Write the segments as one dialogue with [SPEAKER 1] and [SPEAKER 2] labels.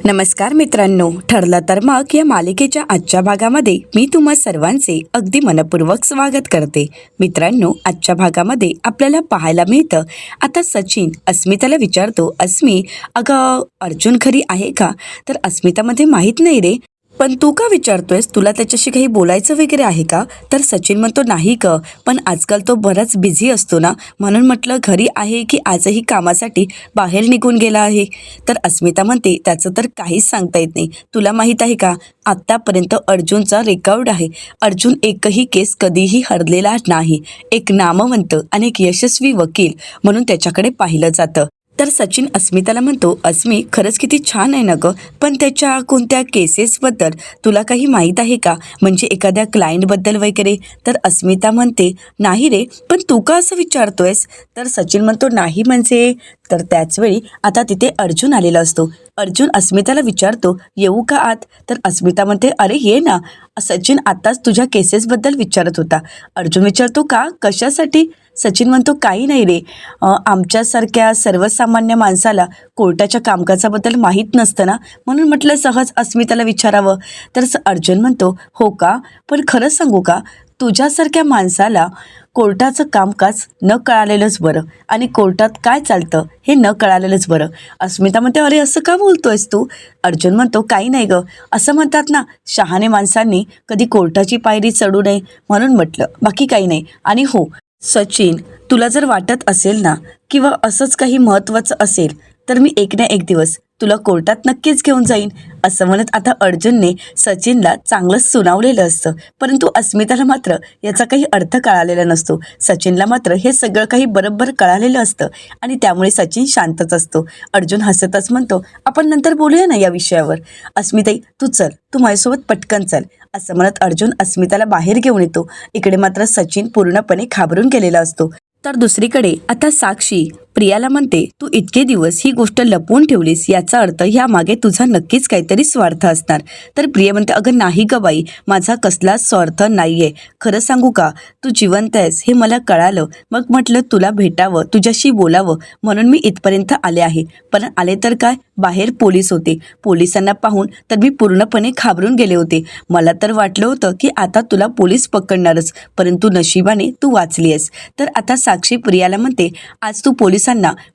[SPEAKER 1] नमस्कार मित्रांनो, ठरलं तर मग या मालिकेच्या आजच्या भागामध्ये मी तुम्हा सर्वांचे अगदी मनपूर्वक स्वागत करते. मित्रांनो, आजच्या भागामध्ये आपल्याला पाहायला मिळतं आता सचिन अस्मिताला विचारतो, अस्मी अगं अर्जुन खरी आहे का? तर अस्मितामध्ये माहीत नाही रे, पण तू का विचारतोयस? तुला त्याच्याशी काही बोलायचं वगैरे आहे का? तर सचिन म्हणतो नाही ग, पण आजकाल तो बराच बिझी असतो ना, म्हणून म्हटलं घरी आहे की आजही कामासाठी बाहेर निघून गेला आहे. तर अस्मिता म्हणते त्याचं तर काहीच सांगता येत नाही. तुला माहीत आहे का, आत्तापर्यंत अर्जुनचा रेकॉर्ड आहे. अर्जुन एकही केस कधीही हरलेला नाही. एक नामवंत आणि एक यशस्वी वकील म्हणून त्याच्याकडे पाहिलं जातं. तर सचिन अस्मिताला म्हणतो, अस्मी खरंच किती छान आहे ना गं, पण त्याच्या कोणत्या केसेसबद्दल तुला काही माहीत आहे का? म्हणजे एखाद्या क्लायंटबद्दल वगैरे? तर अस्मिता म्हणते नाही रे, पण तू का असं विचारतोयस? तर सचिन म्हणतो नाही म्हणजे? तर त्याचवेळी आता तिथे अर्जुन आलेला असतो. अर्जुन अस्मिताला विचारतो येऊ का आत? तर अस्मिता म्हणते अरे ये ना, सचिन आताच तुझ्या केसेसबद्दल विचारत होता. अर्जुन विचारतो का, कशासाठी? सचिन म्हणतो काही नाही रे, आमच्यासारख्या सर्वसामान्य माणसाला कोर्टाच्या कामकाजाबद्दल माहीत नसतं ना, म्हणून म्हटलं सहज अस्मिताला विचारावं. तर अर्जुन म्हणतो हो का, पण खरंच सांगू का, तुझ्यासारख्या माणसाला कोर्टाचं कामकाज न कळालेलंच बरं आणि कोर्टात काय चालतं हे न कळालेलंच बरं. अस्मिता म्हणते अरे असं का बोलतोयस तू? अर्जुन म्हणतो काही नाही गं, असं म्हणतात ना शहाणे माणसांनी कधी कोर्टाची पायरी चढू नये, म्हणून म्हटलं, बाकी काही नाही. आणि हो सचिन, तुला जर वाटत असेल ना किंवा असंच काही महत्त्वाचं असेल तर मी एक ना एक दिवस तुला कोर्टात नक्कीच घेऊन जाईन. असं म्हणत आता अर्जुनने सचिनला चांगलंच सुनावलेलं असतं, परंतु अस्मिताला मात्र याचा काही अर्थ कळालेला नसतो. सचिनला मात्र हे सगळं काही बरोबर कळालेलं असतं आणि त्यामुळे सचिन शांतच असतो. अर्जुन हसतच म्हणतो आपण नंतर बोलूया ना या विषयावर. अस्मिताई तू चल, तू माझ्यासोबत पटकन चल. असं म्हणत अर्जुन अस्मिताला बाहेर घेऊन येतो. इकडे मात्र सचिन पूर्णपणे घाबरून गेलेला असतो. तर दुसरीकडे आता साक्षी प्रियाला म्हणते तू इतके दिवस ही गोष्ट लपवून ठेवलीस, याचा अर्थ ह्यामागे तुझा नक्कीच काहीतरी स्वार्थ असणार. तर प्रिया म्हणते अगं नाही ग बाई, माझा कसलाच स्वार्थ नाहीये. खरं सांगू का, तू जिवंत आहेस हे मला कळालं, मग म्हटलं तुला भेटावं, तुझ्याशी बोलावं, म्हणून मी इथपर्यंत आले आहे. पण आले तर काय, बाहेर पोलीस होते. पोलिसांना पाहून तर मी पूर्णपणे घाबरून गेले होते. मला तर वाटलं होतं की आता तुला पोलीस पकडणारच, परंतु नशिबाने तू वाचली आहेस. तर आता साक्षी प्रियाला म्हणते आज तू पोलिसांना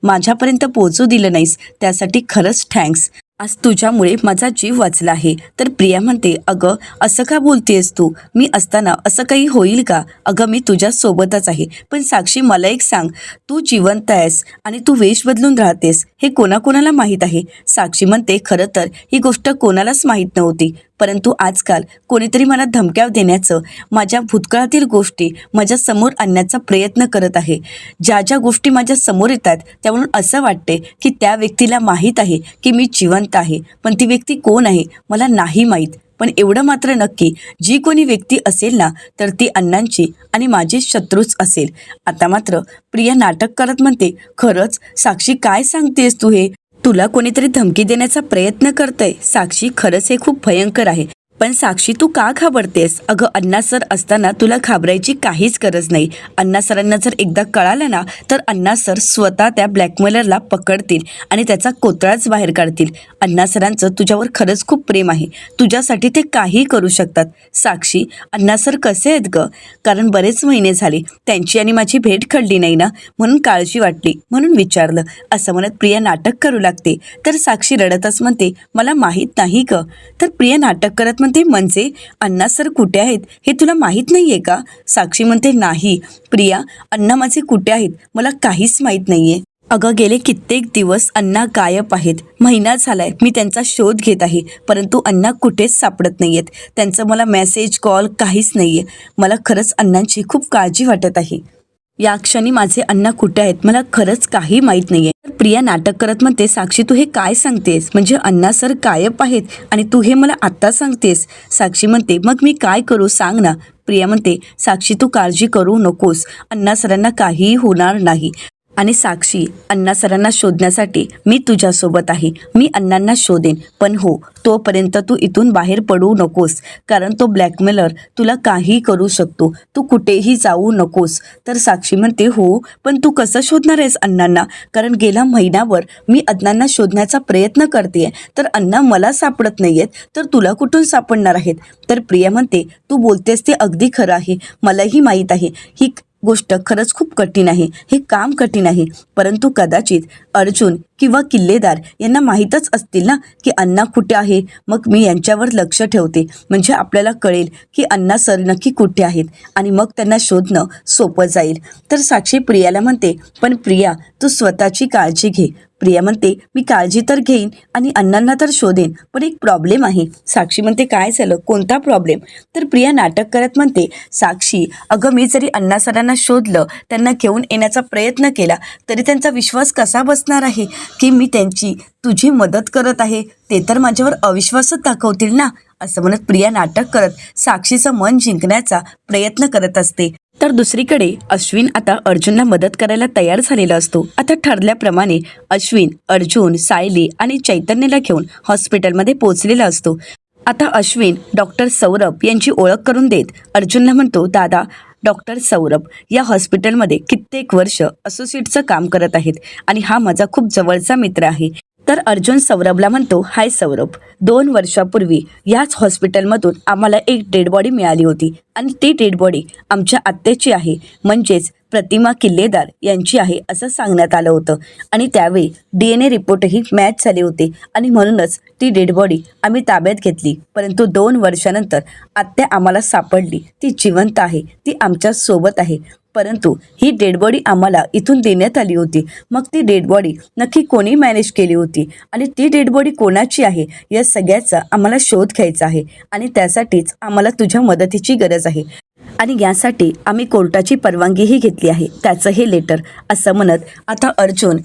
[SPEAKER 1] माझ्यापर्यंत पोहोचू दिलं नाहीस, त्यासाठी खरंच थँक्स. आज तुझ्यामुळे माझा जीव वाचला आहे. तर प्रिया म्हणते अगं असं का बोलतेस तू, मी असताना असं काही होईल का? अगं मी तुझ्यासोबतच आहे. पण साक्षी मला एक सांग, तू जिवंत आहेस आणि तू वेश बदलून राहतेस हे कोणाकोणाला माहीत आहे? साक्षी म्हणते खरं तर ही गोष्ट कोणालाच माहीत नव्हती, परंतु आजकाल कोणीतरी मला धमक्या देण्याचं, माझ्या भूतकाळातील गोष्टी माझ्या समोर आणण्याचा प्रयत्न करत आहे. ज्या ज्या गोष्टी माझ्या समोर येतात त्यावरून असं वाटते की त्या व्यक्तीला माहीत आहे की मी जिवंत आहे, पण ती व्यक्ती कोण आहे मला नाही माहीत. पण एवढं मात्र नक्की, जी कोणी व्यक्ती असेल ना तर ती अण्णांची आणि माझी शत्रूच असेल. आता मात्र प्रिया नाटक करत म्हणते खरंच साक्षी काय सांगतेस तू हे? तुला कोणीतरी धमकी देण्याचा प्रयत्न करतंय? साक्षी खरंच हे खूप भयंकर आहे. पण साक्षी तू का घाबरतेस? अगं अण्णा सर असताना तुला घाबरायची काहीच गरज नाही. अण्णा सरांना जर एकदा कळालं ना तर अण्णा सर स्वतः त्या ब्लॅकमेलरला पकडतील आणि त्याचा कोतळाच बाहेर काढतील. अण्णा सरांचं तुझ्यावर खरंच खूप प्रेम आहे, तुझ्यासाठी ते काही करू शकतात. साक्षी अण्णा सर कसे आहेत ग? कारण बरेच महिने झाले त्यांची आणि माझी भेट घडली नाही ना, म्हणून काळजी वाटली, म्हणून विचारलं. असं म्हणत प्रिया नाटक करू लागते. तर साक्षी रडतच म्हणते मला माहीत नाही ग. तर प्रिया नाटक करत म्हणते म्हणजे अण्णा सर कुठे आहेत हे तुला माहीत नाहीये का? साक्षी म्हणते नाही प्रिया, अण्णा माझे कुठे आहेत मला काहीच माहीत नाहीये. अगं गेले कित्येक दिवस अण्णा गायब आहेत. महिना झालाय मी त्यांचा शोध घेत आहे, परंतु अण्णा कुठेच सापडत नाहीयेत. त्यांचं मला मेसेज कॉल काहीच नाहीये. मला खरंच अण्णांची खूप काळजी वाटत आहे. या क्षणी माझे अण्णा कुठे आहेत मला खरंच काही माहीत नाहीये. प्रिया नाटक करत म्हणते साक्षी तू हे काय सांगतेस? म्हणजे अण्णा सर गायब आहेत आणि तू हे मला आत्ता सांगतेस? साक्षी म्हणते मग मी काय करू सांग ना. प्रिया म्हणते साक्षी तू काळजी करू नकोस, अण्णा सरांना काहीही होणार नाही. आणि साक्षी, अण्णा सरांना शोधण्यासाठी मी तुझ्यासोबत आहे. मी अण्णांना शोधेन, पण हो, तोपर्यंत तू इथून बाहेर पडू नकोस, कारण तो ब्लॅकमेलर तुला काही करू शकतो. तू कुठेही जाऊ नकोस. तर साक्षी म्हणते, हो, पण तू कसं शोधणार आहेस अण्णांना? कारण गेला महिनाभर मी अण्णांना शोधण्याचा प्रयत्न करते, तर अण्णा मला सापडत नाहीयेत, तर तुला कुठून सापडणार आहेत? तर प्रिया म्हणते, तू बोलतेस ते अगदी खरं आहे. मलाही माहीत आहे ही गोष्ट खरंच खूप कठीण आहे, हे काम कठीण आहे. परंतु कदाचित अर्जुन किंवा किल्लेदार यांना माहीतच असतील ना की अण्णा कुठे आहे. मग मी यांच्यावर लक्ष ठेवते, म्हणजे आपल्याला कळेल की अण्णा सर नक्की कुठे आहेत आणि मग त्यांना शोधणं सोपं जाईल. तर साक्षी प्रियाला म्हणते, पण प्रिया, तू स्वतःची काळजी घे. प्रिया म्हणते, मी काळजी तर घेईन आणि अण्णांना तर शोधेन, पण एक प्रॉब्लेम आहे. साक्षी म्हणते, काय झालं? कोणता प्रॉब्लेम? तर प्रिया नाटक करत म्हणते, साक्षी, अगं मी जरी अण्णा सरांना शोधलं, त्यांना घेऊन येण्याचा प्रयत्न केला, तरी त्यांचा विश्वास कसा बसणार आहे की मी त्यांची तुझी मदत करत आहे? ते तर माझ्यावर अविश्वासच दाखवतील ना. असं म्हणत प्रिया नाटक करत साक्षीचं मन जिंकण्याचा प्रयत्न करत असते. तर दुसरीकडे अश्विन आता अर्जुनला मदत करायला तयार झालेला असतो. आता ठरल्याप्रमाणे अश्विन, अर्जुन, सायली आणि चैतन्यला घेऊन हॉस्पिटलमध्ये पोहोचलेला असतो. आता अश्विन डॉक्टर सौरभ यांची ओळख करून देत अर्जुनला म्हणतो, दादा, डॉक्टर सौरभ या हॉस्पिटलमध्ये कित्येक वर्ष असोसिएटचं काम करत आहेत आणि हा माझा खूप जवळचा मित्र आहे. तर अर्जुन सौरभला म्हणतो, हाय सौरभ, 2 वर्षापूर्वी याच हॉस्पिटलमधून आम्हाला एक डेड बॉडी मिळाली होती आणि ती डेड बॉडी आमच्या आत्याची आहे, म्हणजेच प्रतिमा किल्लेदार यांची आहे असं सांगण्यात आलं होतं. आणि त्यावेळी DNA रिपोर्टही मॅच झाले होते आणि म्हणूनच ती डेड बॉडी आम्ही ताब्यात घेतली. परंतु 2 वर्षानंतर आत्या आम्हाला सापडली. ती जिवंत आहे, ती आमच्या सोबत आहे. परंतु ही डेड बॉडी आम्हाला इथून देण्यात आली होती. मग ती डेड बॉडी नक्की कोणी मॅनेज केली होती आणि ती डेड बॉडी कोणाची आहे, या सगळ्याचा आम्हाला शोध घ्यायचा आहे आणि त्यासाठीच आम्हाला तुझ्या मदतीची गरज आहे. आणि यासाठी आम्ही कोर्टाची परवानगीही घेतली आहे, त्याचं हे लेटर. असं म्हणत आता अर्जुन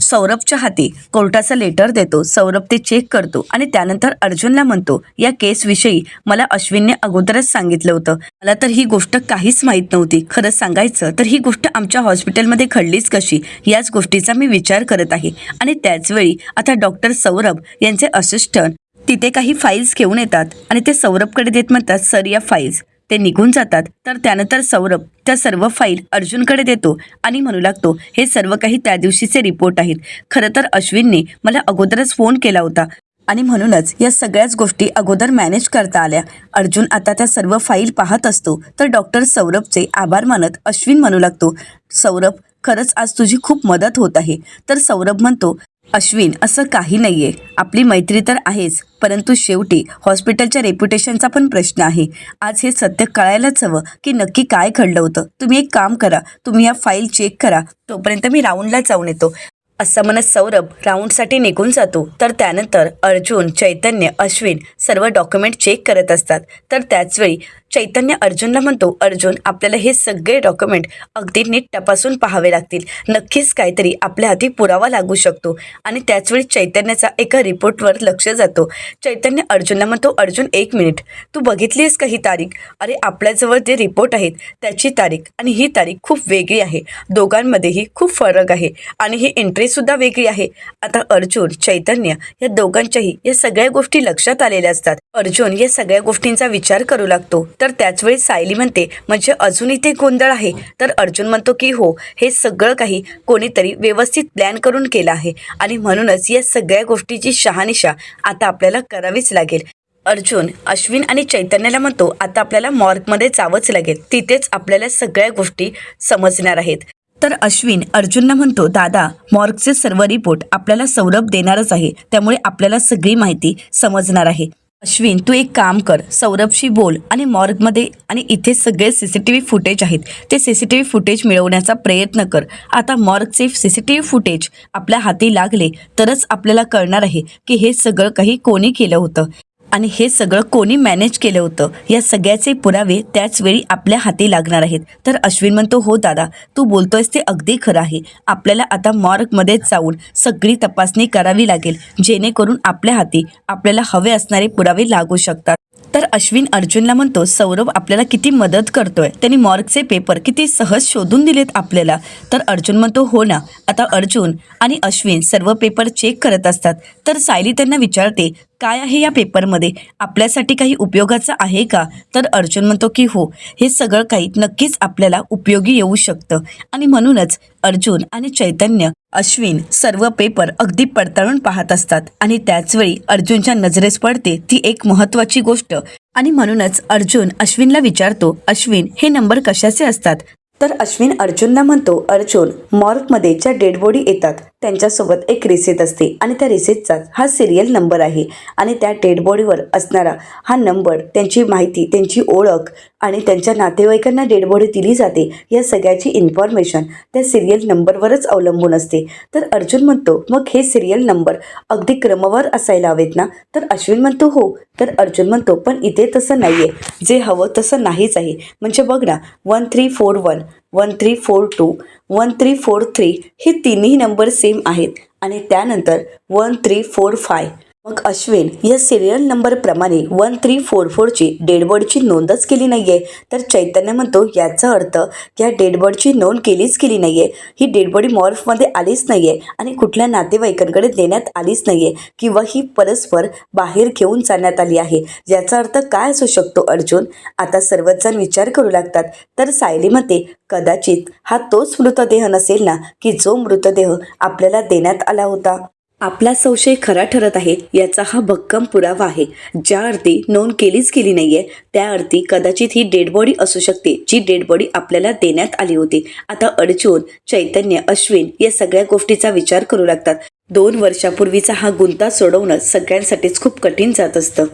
[SPEAKER 1] सौरभच्या हाती कोर्टाचं लेटर देतो. सौरभ ते चेक करतो आणि त्यानंतर अर्जुनला म्हणतो, या केसविषयी मला अश्विनने अगोदरच सांगितलं होतं. मला तर ही गोष्ट काहीच माहीत नव्हती. खरं सांगायचं तर ही गोष्ट आमच्या हॉस्पिटलमध्ये घडलीच कशी, याच गोष्टीचा मी विचार करत आहे. आणि त्याचवेळी आता डॉक्टर सौरभ यांचे असिस्टंट तिथे काही फाईल्स घेऊन येतात आणि ते सौरभकडे देत म्हणतात, सर, या फाईल्स. ते निघून जातात. तर त्यानंतर सौरभ त्या सर्व फाईल अर्जुनकडे देतो आणि म्हणू लागतो, हे सर्व काही त्या दिवशीचे रिपोर्ट आहेत. खरं तर अश्विनने मला अगोदरच फोन केला होता आणि म्हणूनच या सगळ्याच गोष्टी अगोदर मॅनेज करता आल्या. अर्जुन आता त्या सर्व फाईल पाहत असतो. तर डॉक्टर सौरभचे आभार मानत अश्विन म्हणू लागतो, सौरभ, खरंच आज तुझी खूप मदत होत आहे. तर सौरभ म्हणतो, अश्विन, असं काही नाही आहे. आपली मैत्री तर आहेच, परंतु शेवटी हॉस्पिटलच्या रेप्युटेशनचा पण प्रश्न आहे. आज हे सत्य कळायलाच हवं की नक्की काय घडलं होतं. तुम्ही एक काम करा, तुम्ही या फाईल चेक करा, तोपर्यंत मी राऊंडला जाऊन येतो. असं म्हणत सौरभ राऊंडसाठी निघून जातो. तर त्यानंतर अर्जुन, चैतन्य, अश्विन सर्व डॉक्युमेंट चेक करत असतात. तर त्याचवेळी चैतन्य अर्जुनला म्हणतो, अर्जुन, आपल्याला हे सगळे डॉक्युमेंट अगदी नीट तपासून पाहावे लागतील. नक्कीच काहीतरी आपल्या हाती पुरावा लागू शकतो. आणि त्याचवेळी चैतन्याचा एका रिपोर्टवर लक्ष जातो. चैतन्य अर्जुनला म्हणतो, अर्जुन, 1 मिनिट, तू बघितलीस का ही तारीख? अरे, आपल्याजवळ जे रिपोर्ट आहेत त्याची तारीख आणि ही तारीख खूप वेगळी आहे. दोघांमध्येही खूप फरक आहे आणि ही एंट्रीसुद्धा वेगळी आहे. आता अर्जुन, चैतन्य या दोघांच्याही या सगळ्या गोष्टी लक्षात आलेल्या असतात. अर्जुन या सगळ्या गोष्टींचा विचार करू लागतो. तर त्याचवेळी सायली म्हणते, म्हणजे अजून इथे गोंधळ आहे? तर अर्जुन म्हणतो की हो, हे सगळं काही कोणीतरी व्यवस्थित प्लॅन करून केलं आहे आणि म्हणूनच या सगळ्या गोष्टीची शहानिशा आता आपल्याला करावीच लागेल. अर्जुन अश्विन आणि चैतन्याला म्हणतो, आता आपल्याला मॉर्गमध्ये जावंच लागेल, तिथेच आपल्याला सगळ्या गोष्टी समजणार आहेत. तर अश्विन अर्जुनला म्हणतो, दादा, मॉर्गचे सर्व रिपोर्ट आपल्याला सौरभ देणारच आहे, त्यामुळे आपल्याला सगळी माहिती समजणार आहे. अश्विन, तू एक काम कर, सौरभशी बोल आणि मॉर्गमध्ये आणि इथे सगळे CCTV फुटेज आहेत, ते CCTV फुटेज मिळवण्याचा प्रयत्न कर. आता मॉर्गचे CCTV फुटेज आपल्या हाती लागले तरच आपल्याला कळणार आहे की हे सगळं काही कोणी केलं होतं आणि हे सगळं कोणी मॅनेज केलं होतं. या सगळ्याचे पुरावे त्याचवेळी आपल्या हाती लागणार आहेत. तर अश्विन म्हणतो, हो दादा, तू बोलतोयस ते अगदी खरं आहे. आपल्याला आता मॉर्गमध्ये जाऊन सगळी तपासणी करावी लागेल, जेणेकरून आपल्या हाती आपल्याला हवे असणारे पुरावे लागू शकतात. तर अश्विन अर्जुनला म्हणतो, सौरभ आपल्याला किती मदत करतोय, त्यांनी मॉर्कचे पेपर किती सहज शोधून दिलेत आपल्याला. तर अर्जुन म्हणतो, हो ना. आता अर्जुन आणि अश्विन सर्व पेपर चेक करत असतात. तर सायली त्यांना विचारते, काय आहे या पेपरमध्ये, आपल्यासाठी काही उपयोगाचं आहे का. तर अर्जुन म्हणतो की हो, हे सगळं काही नक्कीच आपल्याला उपयोगी येऊ शकतं. आणि म्हणूनच अर्जुन आणि चैतन्य अश्विन सर्व पेपर अगदी पडताळून पाहत असतात. आणि त्याचवेळी अर्जुनच्या नजरेस पडते ती एक महत्त्वाची गोष्ट. आणि म्हणूनच अर्जुन अश्विनला विचारतो, अश्विन हे नंबर कशाचे असतात. तर अश्विन अर्जुनला म्हणतो, अर्जुन मॉर्गमध्ये ज्या डेड बॉडी येतात त्यांच्यासोबत एक रिसीट असते आणि त्या रिसीटचा हा सिरियल नंबर आहे. आणि त्या डेड बॉडीवर असणारा हा नंबर, त्यांची माहिती, त्यांची ओळख आणि त्यांच्या नातेवाईकांना डेड बॉडी दिली जाते, या सगळ्याची इन्फॉर्मेशन त्या सिरियल नंबरवरच अवलंबून असते. तर अर्जुन म्हणतो, मग हे सिरियल नंबर अगदी क्रमवार असायला हवेत ना. तर अश्विन म्हणतो, हो. तर अर्जुन म्हणतो, पण इथे तसं नाही आहे, जे हवं तसं नाहीच आहे. म्हणजे बघ ना, 1341, 1342, 1343 हे तिन्ही नंबर सेम आहेत. आणि त्यानंतर 1345. मग अश्विन या सिरियल नंबरप्रमाणे 1344ची डेडबॉडीची नोंदच केली नाही आहे. तर चैतन्य म्हणतो, याचा अर्थ या डेडबॉडीची नोंद केलीच केली नाही आहे. ही डेडबॉडी मॉर्फमध्ये आलीच नाही आहे आणि कुठल्या नातेवाईकांकडे देण्यात आलीच नाही आहे, किंवा ही परस्पर बाहेर घेऊन जाण्यात आली आहे. याचा अर्थ काय असू शकतो अर्जुन. आता सर्वजण विचार करू लागतात. तर सायली म्हणते, कदाचित हा तोच मृतदेह नसेल ना, की जो मृतदेह आपल्याला देण्यात आला होता. आपला संशय खरा ठरत आहे याचा हा भक्कम पुरावा आहे. ज्या अर्थी नोंद केलीच गेली नाहीये, त्या अर्थी कदाचित ही डेड बॉडी असू शकते, जी डेड बॉडी आपल्याला देण्यात आली होती. आता अर्जुन, चैतन्य, अश्विन या सगळ्या गोष्टीचा विचार करू लागतात. 2 वर्षापूर्वीचा हा गुंता सोडवणं सगळ्यांसाठीच खूप कठीण जात असतं.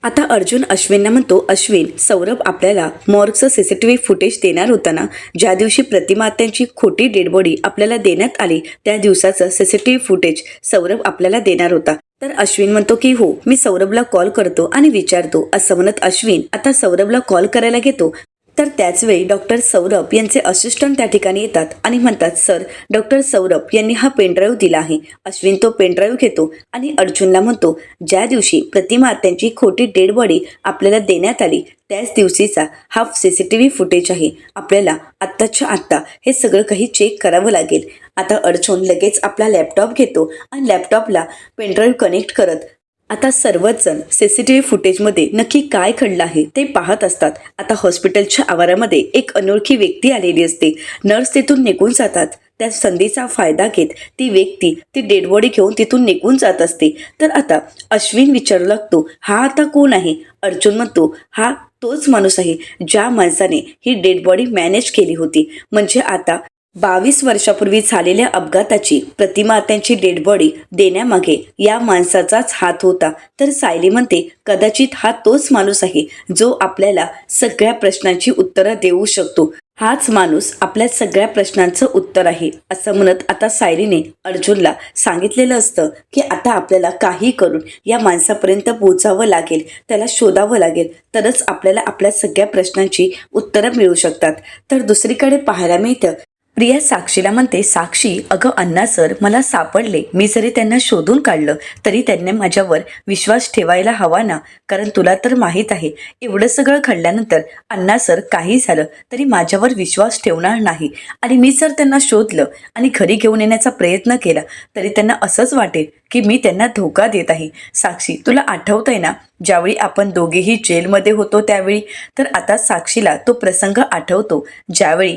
[SPEAKER 1] आता अर्जुन अश्विनला म्हणतो, अश्विन सौरभ आपल्याला मॉर्गचं CCTV फुटेज देणार होता ना. ज्या दिवशी प्रतिमात्यांची खोटी डेड बॉडी आपल्याला देण्यात आली त्या दिवसाचं CCTV फुटेज सौरभ आपल्याला देणार होता. तर अश्विन म्हणतो की हो, मी सौरभला कॉल करतो आणि विचारतो. असं म्हणत अश्विन आता सौरभला कॉल करायला घेतो. तर त्याचवेळी डॉक्टर सौरभ यांचे असिस्टंट त्या ठिकाणी येतात आणि म्हणतात, सर डॉक्टर सौरभ यांनी हा पेनड्राईव्ह दिला आहे. अश्विन तो पेनड्राईव्ह घेतो आणि अर्जुनला म्हणतो, ज्या दिवशी प्रतिमा त्यांची खोटी डेड बॉडी आपल्याला देण्यात आली त्याच दिवशीचा हा CCTV फुटेज आहे. आपल्याला आत्ताच्या आत्ता हे सगळं काही चेक करावं लागेल. आता अर्जुन लगेच आपला लॅपटॉप घेतो आणि लॅपटॉपला पेनड्राईव्ह कनेक्ट करत आता सर्वच जण CCTV फुटेजमध्ये नक्की काय घडलं आहे ते पाहत असतात. आता हॉस्पिटलच्या आवारामध्ये एक अनोळखी व्यक्ती आलेली असते. नर्स तिथून निघून जातात. त्या संधीचा फायदा घेत ती व्यक्ती ती डेड बॉडी घेऊन तिथून निघून जात असते. तर आता अश्विन विचारू लागतो, हा आता कोण आहे. अर्जुन म्हणतो, हा तोच माणूस आहे ज्या माणसाने ही डेड बॉडी मॅनेज केली होती. म्हणजे आता 22 वर्षापूर्वी झालेल्या अपघाताची प्रतिमा त्यांची डेड बॉडी देण्यामागे या माणसाचाच हात होता. तर सायली म्हणते, कदाचित हा तोच माणूस आहे जो आपल्याला सगळ्या प्रश्नांची उत्तरं देऊ शकतो. हाच माणूस आपल्या सगळ्या प्रश्नांचं उत्तर आहे. असं म्हणत आता सायलीने अर्जुनला सांगितलेलं असतं की आता आपल्याला काही करून या माणसापर्यंत पोहोचावं लागेल, त्याला शोधावं लागेल, तरच आपल्याला आपल्या सगळ्या प्रश्नांची उत्तरं मिळू शकतात. तर दुसरीकडे पाहायला मिळतं, प्रिया साक्षीला म्हणते, साक्षी अगं अण्णा सर मला सापडले. मी जरी त्यांना शोधून काढलं तरी त्यांनी माझ्यावर विश्वास ठेवायला हवा ना. कारण तुला तर माहीत आहे, एवढं सगळं घडल्यानंतर अण्णा सर काही झालं तरी माझ्यावर विश्वास ठेवणार नाही. आणि मी जर त्यांना शोधलं आणि घरी घेऊन येण्याचा प्रयत्न केला तरी त्यांना असंच वाटेल की मी त्यांना धोका देत आहे. साक्षी तुला आठवतंय ना, ज्यावेळी आपण दोघेही जेलमध्ये होतो त्यावेळी. तर आता साक्षीला तो प्रसंग आठवतो, ज्यावेळी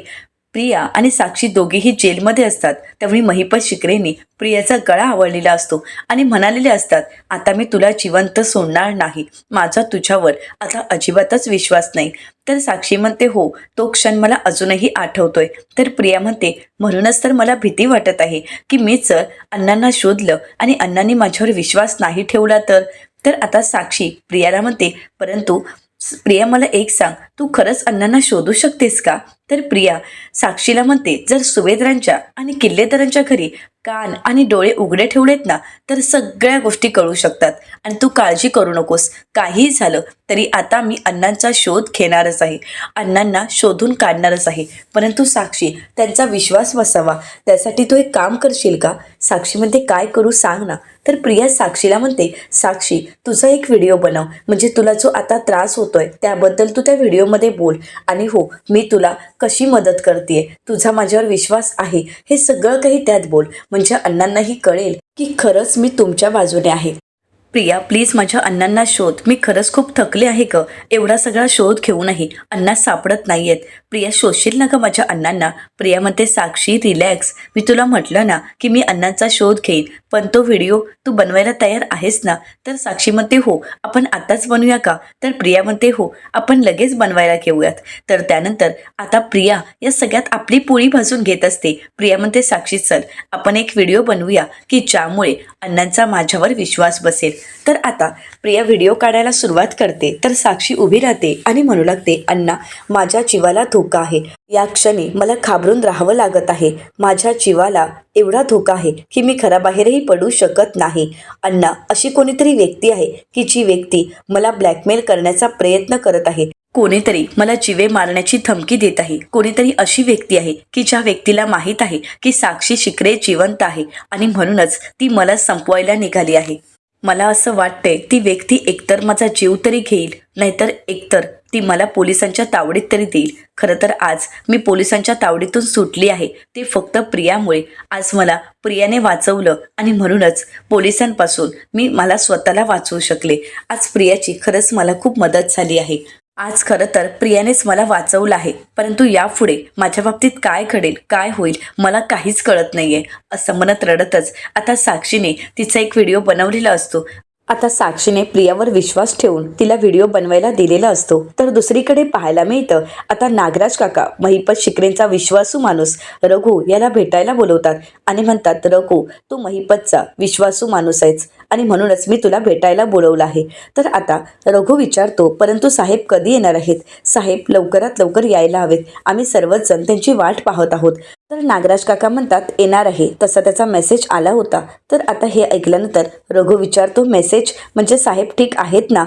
[SPEAKER 1] प्रिया आणि साक्षी दोघेही जेलमध्ये असतात. त्यावेळी महिपत शिकरेंनी प्रियाचा गळा आवळलेला असतो आणि म्हणालेले असतात, आता मी तुला जिवंत सोडणार नाही, माझा तुझ्यावर आता अजिबातच विश्वास नाही. तर साक्षी म्हणते, हो तो क्षण मला अजूनही आठवतोय. तर प्रिया म्हणते, म्हणूनच तर मला भीती वाटत आहे की मी जर अण्णांना शोधलं आणि अण्णांनी माझ्यावर विश्वास नाही ठेवला तर आता साक्षी प्रियाला म्हणते, परंतु प्रिया मला एक सांग, तू खरंच अण्णांना शोधू शकतेस का. तर प्रिया साक्षीला म्हणते, जर सुभेदारांच्या आणि किल्लेदारांच्या घरी कान आणि डोळे उघडे ठेवलेत ना तर सगळ्या गोष्टी कळू शकतात. आणि तू काळजी करू नकोस, काही झालं तरी आता मी अण्णांचा शोध घेणारच आहे, अण्णांना शोधून काढणारच आहे. परंतु साक्षी त्यांचा विश्वास बसावा त्यासाठी तू एक काम करशील का. साक्षी म्हणते, काय करू सांग ना. तर प्रिया साक्षीला म्हणते, साक्षी तुझा एक व्हिडिओ बनव, म्हणजे तुला जो आता त्रास होतोय त्याबद्दल तू त्या व्हिडिओमध्ये बोल. आणि हो, मी तुला कशी मदत करते, तुझा माझ्यावर विश्वास आहे, हे सगळं काही त्यात बोल, म्हणजे अण्णांनाही कळेल की खरंच मी तुमच्या बाजूने आहे. प्रिया प्लीज माझ्या अण्णांना शोध, मी खरंच खूप थकले आहे ग, एवढा सगळा शोध घेऊनही अण्णा सापडत नाहीयेत. प्रिया शोधशील ना ग माझ्या अण्णांना. प्रिया म्हणते, साक्षी रिलॅक्स, मी तुला म्हटलं ना की मी अण्णांचा शोध घेईन, पण तो व्हिडिओ तू बनवायला तयार आहेस ना. तर साक्षी म्हणते, हो आपण आताच बनवूया का. तर प्रिया म्हणते, हो आपण लगेच बनवायला घेऊयात. तर त्यानंतर आता प्रिया या सगळ्यात आपली पोळी भाजून घेत असते. प्रिया म्हणते, साक्षी चल आपण एक व्हिडिओ बनवूया की ज्यामुळे अण्णांचा माझ्यावर विश्वास बसेल. तर आता प्रिया व्हिडिओ काढायला सुरुवात करते. तर साक्षी उभी राहते आणि म्हणू लागते, अण्णा माझ्या जीवाला धोका आहे, या क्षणी मला घाबरून राहावं लागत आहे, माझ्या जीवाला एवढा धोका आहे की मी घराबाहेरही पडू शकत नाही. अण्णा अशी कोणीतरी व्यक्ती आहे की जी व्यक्ती मला ब्लॅकमेल करण्याचा प्रयत्न करत आहे, कोणीतरी मला जीवे मारण्याची धमकी देत आहे, कोणीतरी अशी व्यक्ती आहे की ज्या व्यक्तीला माहीत आहे की साक्षी शिकरे जिवंत आहे आणि म्हणूनच ती मला संपवायला निघाली आहे. मला असं वाटतंय ती व्यक्ती एकतर माझा जीव तरी घेईल, नाहीतर एकतर ती मला पोलिसांच्या तावडीत तरी देईल. खरं तर आज मी पोलिसांच्या तावडीतून सुटली आहे ते फक्त प्रियामुळे. आज मला प्रियाने वाचवलं आणि म्हणूनच पोलिसांपासून मी मला स्वतःला वाचवू शकले. आज प्रियाची खरंच मला खूप मदत झाली आहे. आज खरं तर प्रियानेच मला वाचवलं आहे, परंतु यापुढे माझ्या बाबतीत काय घडेल काय होईल मला काहीच कळत नाहीये. असं म्हणत रडतच आता साक्षीने तिचा एक व्हिडिओ बनवलेला असतो. आता साक्षीने प्रियावर विश्वास ठेवून तिला व्हिडिओ बनवायला दिलेला असतो. तर दुसरीकडे पाहायला मिळतं आता नागराज काका महिपत शिकरेंचा विश्वासू माणूस रघु याला भेटायला बोलवतात आणि म्हणतात, रघु तू महिपतचा विश्वासू माणूस आहेस आणि म्हणूनच मी तुला भेटायला बोलवलं आहे. तर आता रघु विचारतो, परंतु साहेब कधी येणार आहेत. साहेब लवकरात लवकर यायला हवेत, आम्ही सर्वच जण त्यांची वाट पाहत आहोत. तर नागराज काका म्हणतात, येणार आहे, तसा त्याचा मेसेज आला होता. तर आता हे ऐकल्यानंतर रघु विचारतो, मेसेज म्हणजे साहेब ठीक आहेत ना.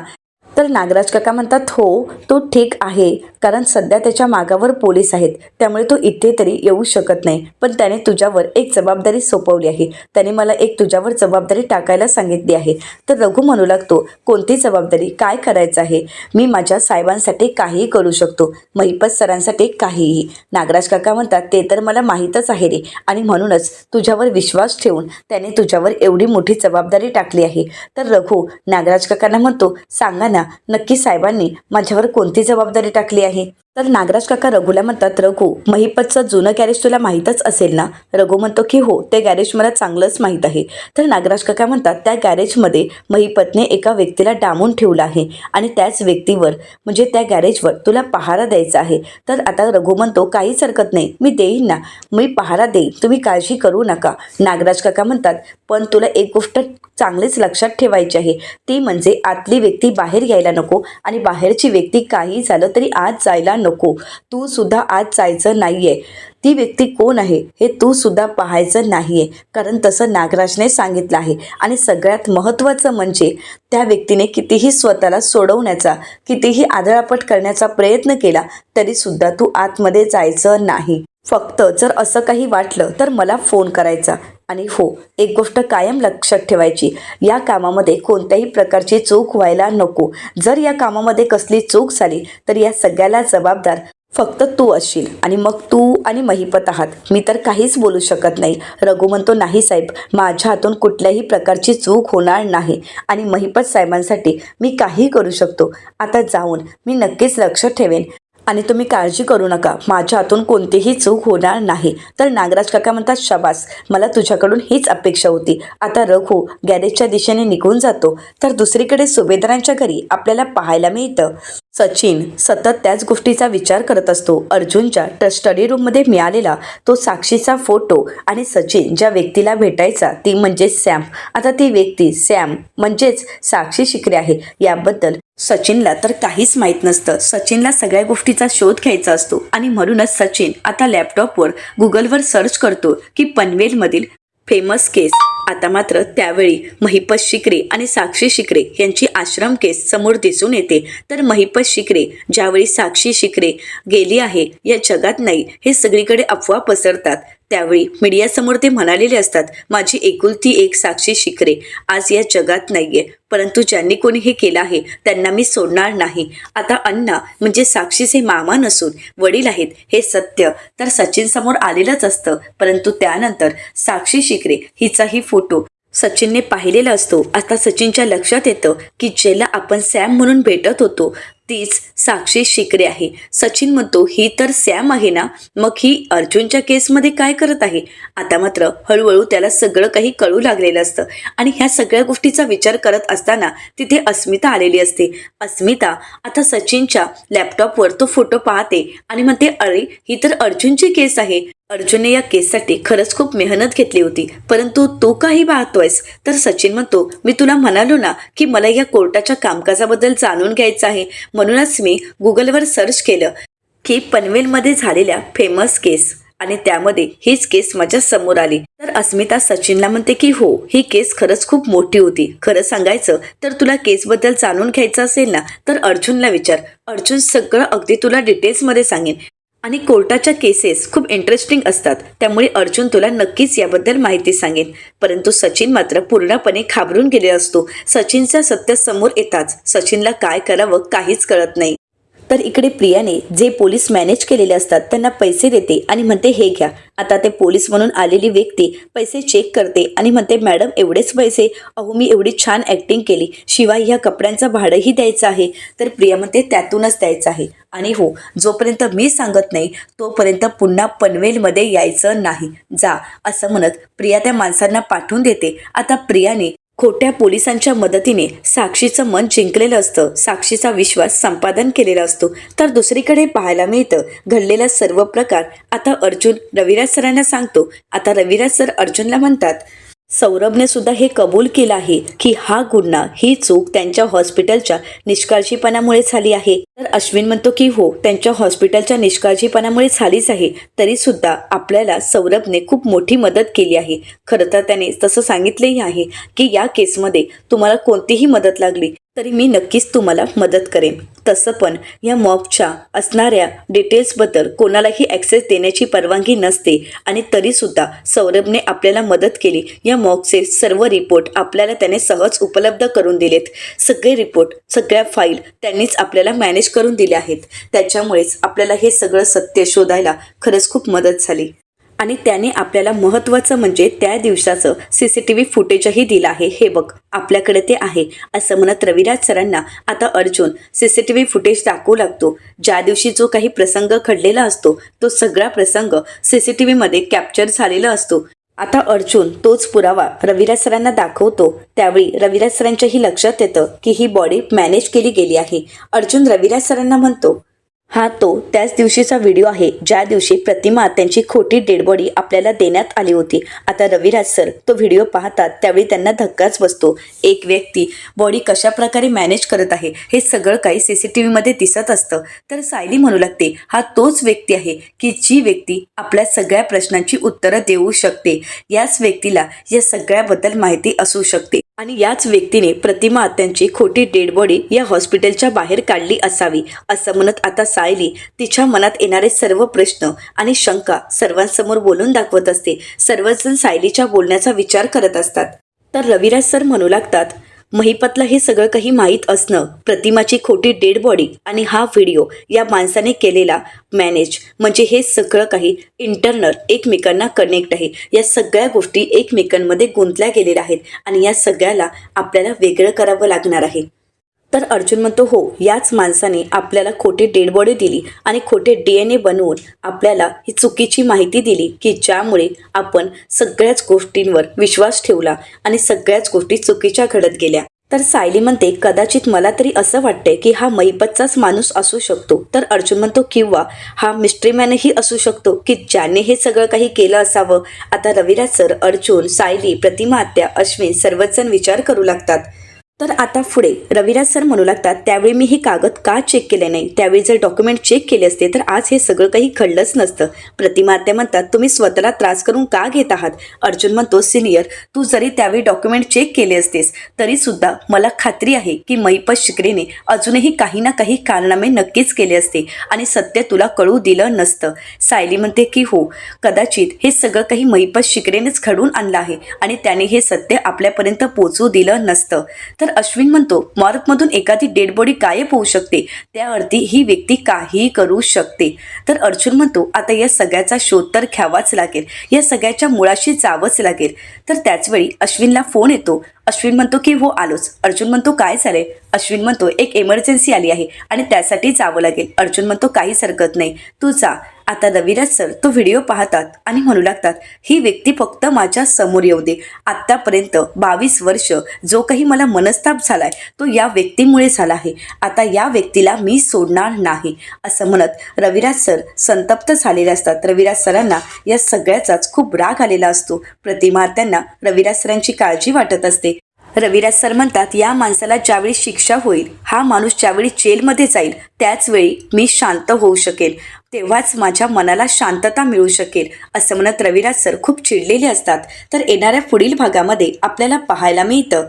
[SPEAKER 1] तर नागराज काका म्हणतात, हो तो ठीक आहे, कारण सध्या त्याच्या मागावर पोलीस आहेत, त्यामुळे तो इथे तरी येऊ शकत नाही, पण त्याने तुझ्यावर एक जबाबदारी सोपवली आहे, त्याने मला एक तुझ्यावर जबाबदारी टाकायला सांगितली आहे. तर रघु म्हणू लागतो, कोणती जबाबदारी, काय करायचं आहे. मी माझ्या साहेबांसाठी काहीही करू शकतो, महिपत सरांसाठी काहीही. नागराज काका म्हणतात, ते तर मला माहीतच आहे रे, आणि म्हणूनच तुझ्यावर विश्वास ठेवून त्याने तुझ्यावर एवढी मोठी जबाबदारी टाकली आहे. तर रघु नागराज काकांना म्हणतो, सांगा ना नक्की साहेबांनी माझ्यावर कोणती जबाबदारी टाकली आहे. तर नागराज काका रघुला म्हणतात, रघु महिपतचं जुनं गॅरेज तुला माहीतच असेल ना. रघु म्हणतो की हो, ते गॅरेज मला चांगलंच माहीत आहे. तर नागराज काका म्हणतात, त्या गॅरेजमध्ये महिपतने एका व्यक्तीला डांबून ठेवलं आहे आणि त्याच व्यक्तीवर म्हणजे त्या गॅरेजवर तुला पहारा द्यायचा आहे. तर आता रघु म्हणतो, काहीच हरकत नाही, मी देईन ना, मी पहारा देईन, तुम्ही काळजी करू नका. नागराज काका म्हणतात, पण तुला एक गोष्ट चांगलीच लक्षात ठेवायची आहे, ती म्हणजे आतली व्यक्ती बाहेर यायला नको आणि बाहेरची व्यक्ती काही झालं तरी आत जायला नको. तू सुद्धा आत जायचं नाहीये. ती व्यक्ती कोण आहे हे तू सुद्धा पाहायचं नाहीये, कारण तसं नागराजने सांगितलं आहे. आणि सगळ्यात महत्त्वाचं म्हणजे त्या व्यक्तीने कितीही स्वतःला सोडवण्याचा, कितीही आदळापट करण्याचा प्रयत्न केला तरी सुद्धा तू आतमध्ये जायचं नाही. फक्त जर असं काही वाटलं तर मला फोन करायचा. आणि हो, एक गोष्ट कायम लक्षात ठेवायची, या कामामध्ये कोणत्याही प्रकारची चूक व्हायला नको. जर या कामामध्ये कसली चूक झाली तर या सगळ्याला जबाबदार फक्त तू असशील, आणि मग तू आणि महिपत आहात, मी तर काहीच बोलू शकत नाही. रघु म्हणतो, नाही साहेब, माझ्या हातून कुठल्याही प्रकारची चूक होणार नाही आणि महिपत साहेबांसाठी मी काही करू शकतो. आता जाऊन मी नक्कीच लक्ष ठेवेन आणि तुम्ही काळजी करू नका, माझ्या हातून कोणतीही चूक होणार नाही. तर नागराज काका म्हणतात, शाबास, मला तुझ्याकडून हीच अपेक्षा होती. आता रघु गॅरेजच्या दिशेने निघून जातो. तर दुसरीकडे सुभेदारांच्या घरी आपल्याला पाहायला मिळतं सचिन सतत त्याच गोष्टीचा विचार करत असतो. अर्जुनच्या स्टडी रूममध्ये मिळालेला तो साक्षीचा फोटो आणि सचिन ज्या व्यक्तीला भेटायचा ती म्हणजे सॅम. आता ती व्यक्ती सॅम म्हणजेच साक्षी शिकरे आहे याबद्दल सचिनला तर काहीच माहीत नसतं. सचिनला सगळ्या गोष्टीचा शोध घ्यायचा असतो आणि म्हणूनच सचिन आता लॅपटॉपवर गुगलवर सर्च करतो की पनवेलमधील फेमस केस. आता मात्र त्यावेळी महिपत शिकरे आणि साक्षी शिकरे यांची आश्रम केस समोर दिसून येते. तर महिपत शिकरे ज्यावेळी साक्षी शिकरे गेली आहे या जगात नाही हे सगळीकडे अफवा पसरतात. त्यावेळी मीडियासमोर ते म्हणालेले असतात, माझी एकुलती एक साक्षी शिकरे आज या जगात नाहीये, परंतु ज्यांनी कोणी हे केलं आहे त्यांना मी सोडणार नाही. आता अण्णा म्हणजे साक्षीचे मामा नसून वडील आहेत हे सत्य तर सचिन समोर आलेलंच असतं. परंतु त्यानंतर साक्षी शिकरे हिचाही फोटो सचिनने पाहिलेला असतो. आता सचिनच्या लक्षात येतं की ज्याला आपण सॅम म्हणून भेटत होतो तीच साक्षी शिकरे आहे. सचिन म्हणतो, ही तर सॅम आहे ना, मग ही अर्जुनच्या केसमध्ये काय करत आहे? आता मात्र हळूहळू त्याला सगळं काही कळू लागलेलं असतं आणि ह्या सगळ्या गोष्टीचा विचार करत असताना तिथे अस्मिता आलेली असते. अस्मिता आता सचिनच्या लॅपटॉपवर तो फोटो पाहते आणि म्हणते, अरे ही तर अर्जुनची केस आहे. अर्जुनने या केससाठी खरंच खूप मेहनत घेतली होती, परंतु तू काही पाहतोयस? तर सचिन म्हणतो, मी तुला म्हणालो ना की मला या कोर्टाच्या कामकाजाबद्दल जाणून घ्यायचं आहे, म्हणूनच मी गुगलवर सर्च केलं की पनवेलमध्ये झालेल्या फेमस केस आणि त्यामध्ये हीच केस माझ्या समोर आली. तर अस्मिता सचिनला म्हणते की हो, ही केस खरंच खूप मोठी होती. खरं सांगायचं तर तुला केसबद्दल जाणून घ्यायचं असेल ना तर अर्जुनला विचार, अर्जुन सगळं अगदी तुला डिटेल्समध्ये सांगेन आणि कोर्टाच्या केसेस खूप इंटरेस्टिंग असतात, त्यामुळे अर्जुन तुला नक्कीच याबद्दल माहिती सांगेन. परंतु सचिन मात्र पूर्णपणे घाबरून गेलेला असतो. सचिनच्या सत्य समोर येताच सचिनला काय करावं काहीच कळत नाही. तर इकडे प्रियाने जे पोलीस मॅनेज केलेले असतात त्यांना पैसे देते आणि म्हणते, हे घ्या. आता ते पोलीस म्हणून आलेली व्यक्ती पैसे चेक करते आणि म्हणते, मॅडम एवढेच पैसे? अहो मी एवढी छान ॲक्टिंग केली, शिवाय ह्या कपड्यांचं भाडंही द्यायचं आहे. तर प्रिया म्हणते, त्यातूनच द्यायचं आहे आणि हो, जोपर्यंत मी सांगत नाही तोपर्यंत पुन्हा पनवेलमध्ये यायचं नाही, जा. असं म्हणत प्रिया त्या माणसांना पाठवून देते. आता प्रियाने खोट्या पोलिसांच्या मदतीने साक्षीचं मन जिंकलेलं असतं, साक्षीचा विश्वास संपादन केलेला असतो. तर दुसरीकडे पाहायला मिळतं घडलेला सर्व प्रकार आता अर्जुन रविराज सरांना सांगतो. आता रविराज सर अर्जुनला म्हणतात, सौरभने सुद्धा हे कबूल केलं आहे की हा गुन्हा, ही चूक त्यांच्या हॉस्पिटलच्या निष्काळजीपणामुळे झाली आहे. तर अश्विन म्हणतो की हो, त्यांच्या हॉस्पिटलच्या निष्काळजीपणामुळे झालीच आहे, तरी सुद्धा आपल्याला सौरभने खूप मोठी मदत केली आहे. खरं तर त्याने तसं सांगितलेही आहे की या केसमध्ये तुम्हाला कोणतीही मदत लागली तरी मी नक्कीच तुम्हाला मदत करेन. तसं पण या मॉबच्या असणाऱ्या डिटेल्सबद्दल कोणालाही ॲक्सेस देण्याची परवानगी नसते आणि तरीसुद्धा सौरभने आपल्याला मदत केली. या मॉबचे सर्व रिपोर्ट आपल्याला त्याने सहज उपलब्ध करून दिलेत. सगळे रिपोर्ट, सगळ्या फाईल त्यांनीच आपल्याला मॅनेज करून दिल्या आहेत. त्याच्यामुळेच आपल्याला हे सगळं सत्य शोधायला खरंच खूप मदत झाली आणि त्याने आपल्याला महत्त्वाचं म्हणजे त्या दिवसाचं CCTV फुटेजही दिलं आहे. हे बघ, आपल्याकडे ते आहे. असं म्हणत रविराज सरांना आता अर्जुन CCTV फुटेज दाखवू लागतो. ज्या दिवशी जो काही प्रसंग घडलेला असतो तो सगळा प्रसंग CCTVमध्ये कॅप्चर झालेला असतो. आता अर्जुन तोच पुरावा रविराज सरांना दाखवतो. त्यावेळी रविराज सरांच्याही लक्षात येतं की ही बॉडी मॅनेज केली गेली आहे. अर्जुन रविराज सरांना म्हणतो, हा तो त्याच दिवशीचा व्हिडिओ आहे ज्या दिवशी प्रतिमा त्यांची खोटी डेड बॉडी आपल्याला देण्यात आली होती. आता रविराज सर तो व्हिडिओ पाहतात त्यावेळी त्यांना धक्काच बसतो. एक व्यक्ती बॉडी कशा प्रकारे मॅनेज करत आहे हे सगळं काही CCTVमध्ये दिसत असतं. तर सायली म्हणू लागते, हा तोच व्यक्ती आहे की जी व्यक्ती आपल्या सगळ्या प्रश्नांची उत्तरं देऊ शकते. याच व्यक्तीला या सगळ्याबद्दल माहिती असू शकते आणि याच व्यक्तीने प्रतिमा त्यांची खोटी डेड बॉडी या हॉस्पिटलच्या बाहेर काढली असावी. असं म्हणत आता सायली तिच्या मनात येणारे सर्व प्रश्न आणि शंका सर्वांसमोर बोलून दाखवत असते. सर्वजण सायलीच्या बोलण्याचा विचार करत असतात. तर रविराज सर म्हणू लागतात, महिपतला हे सगळं काही माहीत असणं, प्रतिमाची खोटी डेड बॉडी आणि हा व्हिडिओ या माणसाने केलेला मॅनेज, म्हणजे हे सगळं काही इंटरनल एकमेकांना कनेक्ट आहे. या सगळ्या गोष्टी एकमेकांमध्ये गुंतल्या गेलेल्या आहेत आणि या सगळ्याला आपल्याला वेगळं करावं लागणार आहे. तर अर्जुन म्हणतो, हो, याच माणसाने आपल्याला खोटी डेड बॉडी दिली आणि खोटे DNA बनवून आपल्याला ही चुकीची माहिती दिली की ज्यामुळे आपण सगळ्याच गोष्टींवर विश्वास ठेवला आणि सगळ्याच गोष्टी चुकीच्या घडत गेल्या. तर सायली म्हणते, कदाचित मला तरी असं वाटतंय की हा महिपतचाच माणूस असू शकतो. तर अर्जुन म्हणतो, किंवा हा मिस्ट्री मॅनही असू शकतो की ज्याने हे सगळं काही केलं असावं. आता रविराज सर, अर्जुन, सायली, प्रतिमा आत्या, अश्विन सर्वजण विचार करू लागतात. तर आता पुढे रविराज सर म्हणू लागतात, त्यावेळी मी हे कागद का चेक केले नाही, त्यावेळी जर डॉक्युमेंट चेक केले असते तर आज हे सगळं काही घडलंच नसतं. प्रतिमा आत्या म्हणतात, तुम्ही स्वतःला त्रास करून का घेत आहात? अर्जुन म्हणतो, सिनियर तू जरी त्यावेळी डॉक्युमेंट चेक केले असतेस तरी सुद्धा मला खात्री आहे की महिपत शिकरेने अजूनही काही ना काही कारनामे नक्कीच केले असते आणि सत्य तुला कळू दिलं नसतं. सायली म्हणते की हो, कदाचित हे सगळं काही महिपत शिकरेनेच घडून आणलं आहे आणि त्याने हे सत्य आपल्यापर्यंत पोचू दिलं नसतं. तर अश्विन म्हणतो, मॉर्गमधून एखादी डेड बॉडी गायब होऊ शकते, त्या अर्थी ही व्यक्ती काहीही करू शकते. तर अर्जुन म्हणतो, आता या सगळ्याचा शोध तर घ्यावाच लागेल, या सगळ्याच्या मुळाशी जावंच लागेल. तर त्याचवेळी अश्विनला फोन येतो. अश्विन म्हणतो की हो आलोच. अर्जुन म्हणतो, काय झालंय? अश्विन म्हणतो, एक इमर्जन्सी आली आहे आणि त्यासाठी जावं लागेल. अर्जुन म्हणतो, काहीच हरकत नाही, तू जा. आता रविराज सर तो व्हिडिओ पाहतात आणि म्हणू लागतात, ही व्यक्ती फक्त माझ्या समोर येऊ दे. आत्तापर्यंत 22 वर्ष जो काही मला मनस्ताप झालाय तो या व्यक्तीमुळे झाला आहे. आता या व्यक्तीला मी सोडणार नाही, असं म्हणत रविराज सर संतप्त झालेले असतात. रविराज सरांना या सगळ्याचाच खूप राग आलेला असतो. प्रतिमा त्यांना रविराज सरांची काळजी वाटत असते. रविराज सर म्हणतात, या माणसाला ज्यावेळी शिक्षा होईल, हा माणूस ज्यावेळी जेलमध्ये जाईल त्याच वेळी मी शांत होऊ शकेल, तेव्हाच माझ्या मनाला शांतता मिळू शकेल, असं म्हणत रविराज सर खूप चिडलेले असतात. तर येणाऱ्या पुढील भागामध्ये आपल्याला पाहायला मिळतं,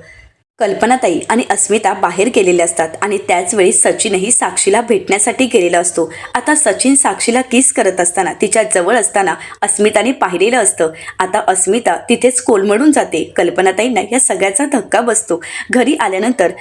[SPEAKER 1] कल्पनाताई आणि अस्मिता बाहेर गेलेले असतात आणि त्याचवेळी सचिनही साक्षीला भेटण्यासाठी गेलेला असतो. आता सचिन साक्षीला किस करत असताना तिच्या जवळ असताना अस्मिताने पाहिलेलं असतं. आता अस्मिता तिथेच कोलमडून जाते. कल्पनाताईंना या सगळ्याचा धक्का बसतो. घरी आल्यानंतर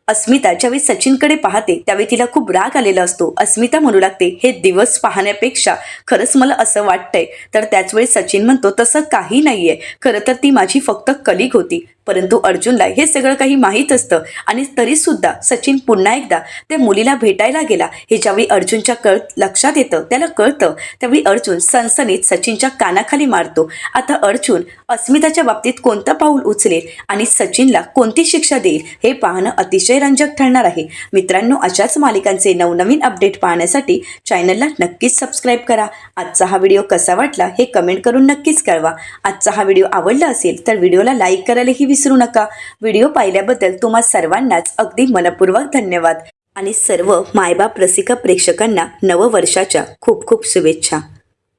[SPEAKER 1] अस्मिता ज्यावेळी सचिनकडे पाहते त्यावेळी तिला खूप राग आलेला असतो. अस्मिता म्हणू लागते, हे दिवस पाहण्यापेक्षा खरंच मला असं वाटतंय. तर त्याचवेळी सचिन म्हणतो, तसं काही नाहीये, खरं तर ती माझी फक्त कलिग होती, परंतु अर्जुनला हे सगळं काही माहीत असतं आणि तरीसुद्धा सचिन पुन्हा एकदा त्या मुलीला भेटायला गेला. हे ज्यावेळी अर्जुनच्या लक्षात येतं, त्याला कळतं, त्यावेळी अर्जुन सनसनीत सचिनच्या कानाखाली मारतो. आता अर्जुन अस्मिताच्या बाबतीत कोणतं पाऊल उचलेल आणि सचिनला कोणती शिक्षा देईल हे पाहणं अतिशय रंजक ठरणार आहे. मित्रांनो, अशाच मालिकांचे नवनवीन अपडेट पाहण्यासाठी चॅनलला नक्कीच सबस्क्राईब करा. आजचा हा व्हिडिओ कसा वाटला हे कमेंट करून नक्कीच कळवा. आजचा हा व्हिडिओ आवडला असेल तर व्हिडिओला लाईक करायलाही विसरू नका. व्हिडिओ पाहिल्याबद्दल तुम्हा सर्वांनाच अगदी मनपूर्वक धन्यवाद आणि सर्व मायबाप रसिक प्रेक्षकांना नववर्षाच्या खूप खूप शुभेच्छा.